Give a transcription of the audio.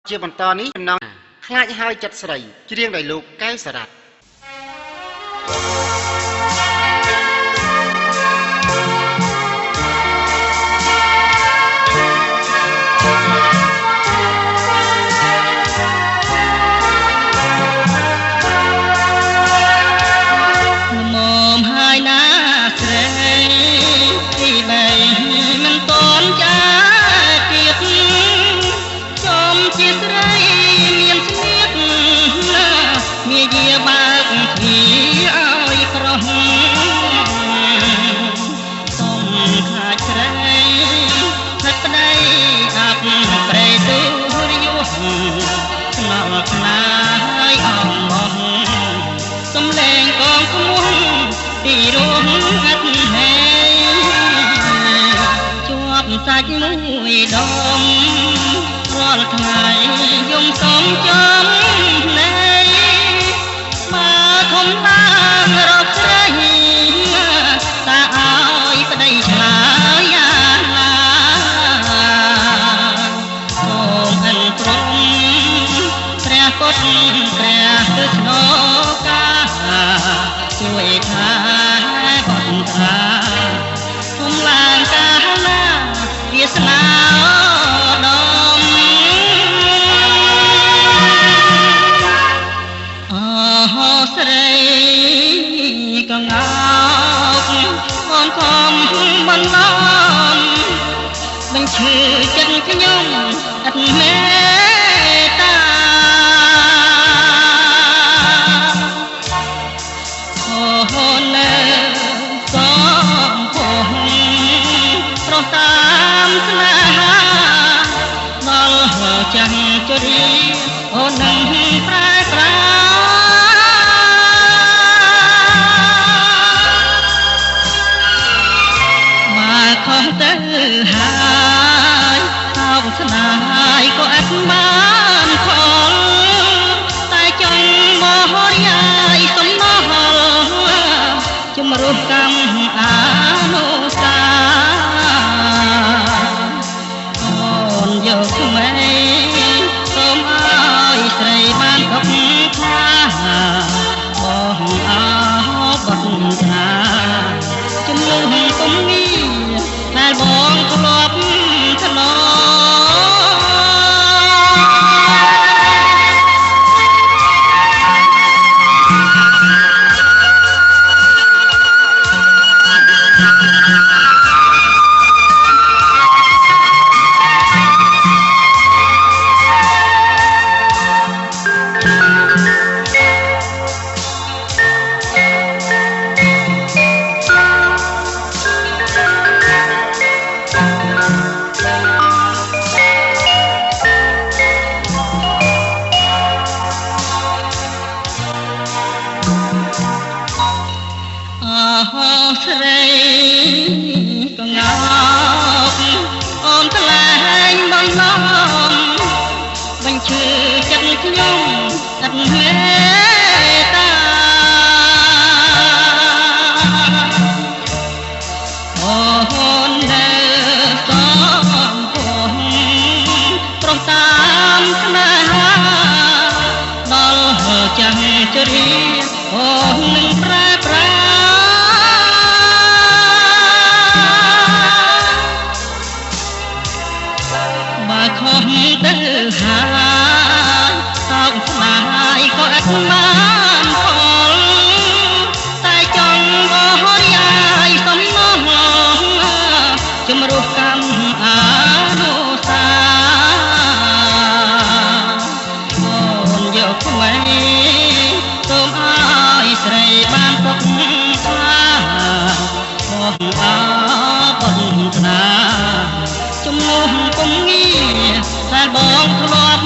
ជាបន្តនេះចំណងខ្លាចហើយចិត្តស្រីច្រៀងដោយលោកកែវសារ៉ាត់សាច់មួយដុំរាល់ថ្ងៃយំសំចំណែមកខំតាមរកស្រីតាឲ្យប្តីឆ្លើយយ៉ាងណាសូមអិនព្រមព្រះពុទ្ធព្រះទិស្នោកាជួយថាបន្តថាគុំឡើងកាលាវាសនាដមអហោស្រីកងោកអនខំបន្លំបញ្ឈឺចិត្តខ្ញុំអត់មេតាអូនៅសំភងប្រតាមស្នេហាដល់ចាំជរីអូននឹងប្រែប្រាមកខំទៅហើយខំស្នេហ៍ក៏អត់បានផលតែចង់មករាយសំណោះជំរុះកម្មអានុសាយកថ្មីសូមឲ្យស្រីបានអបថាបងអោបត់ថាចំនួនគុំងារតែបងធ្លាប់ធ្លាប់ស្រីកងោកអូនថ្លែងបន្លំបញ្ឈឺចិត្តខ្ញុំអត់មេតាអូននៅសំភងប្រោះតាមស្នេហាដល់ចាំជរីអូននឹងប្រែប្រាខំទៅហើយតោកស្នាយក៏អត់បានផលតែចង់បរិយាយសំណោះជំរុះកម្មអានុសាអូនយកថ្មីសូមឲ្យស្រីបានទុកថាបងអើបនថាជំនួសគុំងារតែបងធ្លាប់